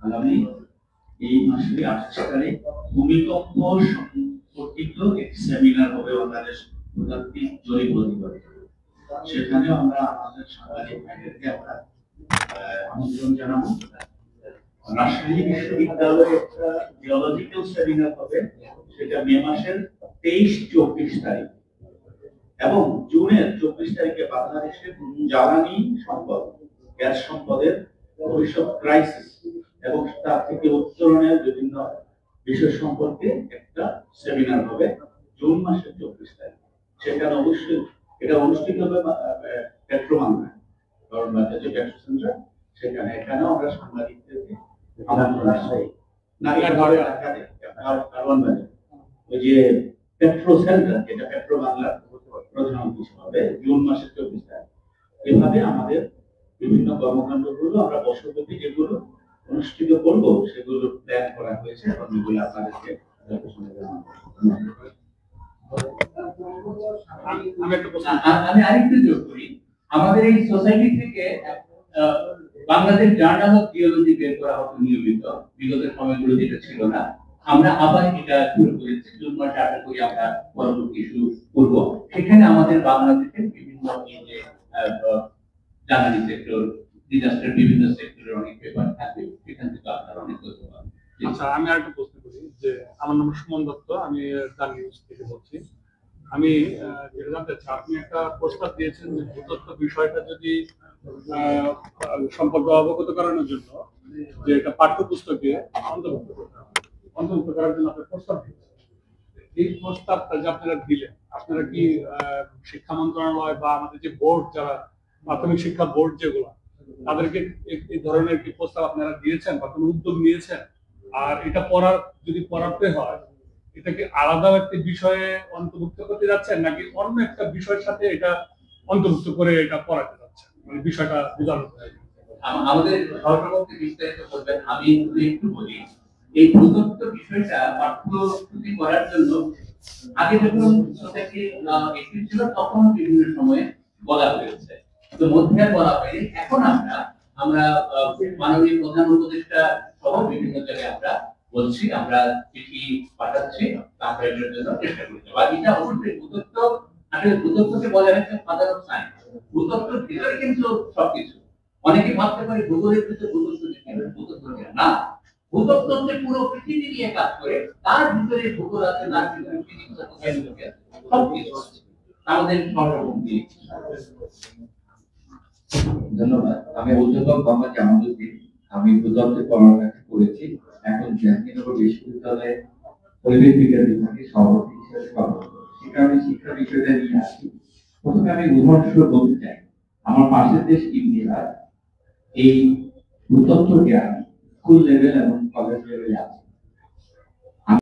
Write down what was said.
আগামী এই মাসের 28 তারিখ ভূমিকম্প সম্পর্কিত একটি সেমিনার হবে বাংলাদেশ ভূতাত্ত্বিক জরিপ অধিদপ্তর। সেখানে আমরা আমাদের সাংবাদিক ভাইদেরকে আমরা আমন্ত্রণ জানাবো। রাজশাহী বিশ্ববিদ্যালয়ে একটা জিওলজিক্যাল সেমিনার হবে, সেটা মে মাসের 23-24 তারিখ, এবং জুনের 24 তারিখে বাংলাদেশের জ্বালানি সম্পদ, গ্যাস সম্পদের ভবিষ্যৎ ক্রাইসিস এবং তার থেকে উত্তরণের বিভিন্ন বিষয় সম্পর্কে একটা সেমিনার হবে জুন মাসের 24 তারিখ। সেখানে অবশ্যই এটা অনুষ্ঠিত হবে পেট্রোবাংলায়, কারণ যে পেট্রো সেন্টার, সেখানে এখানেও আমরা সাংবাদিকদেরকে আমন্ত্রণ জানাই। ওই যে পেট্রো সেন্টার, যেটা পেট্রো বাংলার প্রধান অফিস হবে জুন মাসের 24 তারিখ। এভাবে আমাদের বিভিন্ন কর্মকাণ্ডগুলো আমরা বছরব্যাপী যেগুলো অনুষ্ঠিত করবো সেগুলো প্ল্যান করা হয়েছে এবং এগুলো আপনাদেরকে আমি আরেকটু যোগ করি। আমাদের এই সোসাইটি থেকে বাংলাদেশ জার্নাল অফ জিওলজি বের করা হতো নিয়মিত, বিগত সময়গুলো যেটা ছিল না। আমরা আবার এটা শুরু করেছি, জুন মাসে আশা করি আমরা পরবর্তী শুরু করবো। সেখানে আমাদের বাংলাদেশের বিভিন্ন জ্বালানি সেক্টর, ডিজাস্টার, বিভিন্ন সেক্টরের অনেক পেপার থাকবে, সেখান থেকে আপনারা অনেক তথ্য পাবেন। আচ্ছা, আমি আরেকটা প্রশ্ন করি যে আমার নাম সুমন দত্ত, আমি দ্য নিউজ থেকে বলছি। আমি যেটা জানতে চাই, আপনি একটা প্রস্তাব দিয়েছেন যে ভূতত্ত্ব বিষয়টা যদি সম্পর্কে অবগত করানোর জন্য যে এটা পাঠ্যপুস্তকে অন্তর্ভুক্ত করার জন্য আপনার প্রস্তাব দিয়েছেন। এই প্রস্তাবটা যে আপনারা দিলেন, আপনারা কি শিক্ষা মন্ত্রণালয় বা আমাদের যে বোর্ড, যারা প্রাথমিক শিক্ষা বোর্ড যেগুলো, তাদেরকে এই ধরনের কি প্রস্তাব আপনারা দিয়েছেন বা কোনো উদ্যোগ নিয়েছেন? আর এটা যদি পড়াতে হয়, এটা কি আলাদা একটা বিষয়ে অন্তর্ভুক্ত করতে যাচ্ছেন নাকি অন্য একটা বিষয়ের সাথে এটা অন্তর্ভুক্ত করে এটা পড়াতে যাচ্ছেন, মানে বিষয়টা বোঝানো? আমাদের সহকর্মী বিস্তারিত করবেন, আমি একটু বলি। এই ভূতত্ত্ব বিষয়টা পাঠ্যপুস্তকে করার জন্য আগে যখন সোসাইটি একটিভ ছিল তখন বিভিন্ন সময়ে বলা হয়েছে, তো মধ্যে বলা হয়নি। এখন আমরা মাননীয় প্রধান উপদেষ্টা সহ বিভিন্ন জায়গায় আমরা বলছি, আমরা চিঠি পাঠাচ্ছি, আমরা এটার জন্য চেষ্টা করছি। আর এটা অবশ্যই ভূতত্ত্ব, আসলে ভূতত্ত্বকে বলা হয়েছে ফাদার অফ সায়েন্স। ভূতত্ত্বের ভিতরে কিন্তু সবকিছু, অনেকে ভাবতে পারে ভূগোলের ভিতরে ভূতত্ত্ব না। ভূতত্ত্ব হচ্ছে পুরো পৃথিবী নিয়ে কাজ করে, তার ভিতরে ভূগোল আছে, তার ভিতরে সবকিছু আমাদের সর্বভূমি। ধন্যবাদ। আমি অধ্যাপক মোহাম্মদ জামালউদ্দিন, আমি ভূতত্ত্বে পড়ালেখা করেছি, এখন জাহাঙ্গীরনগর বিশ্ববিদ্যালয়ে পরিবেশ বিজ্ঞান বিভাগে সভাপতি হিসেবে কর্মরত। সেখানে আমি শিক্ষা বিষয়টা নিয়ে আসি। প্রথমে আমি উদাহরণস্বরূপ বলতে চাই, আমার পাশের দেশ ইন্ডিয়া এই ভূতত্ত্ব জ্ঞান স্কুল লেভেল এবং কলেজ লেভেলে আছে।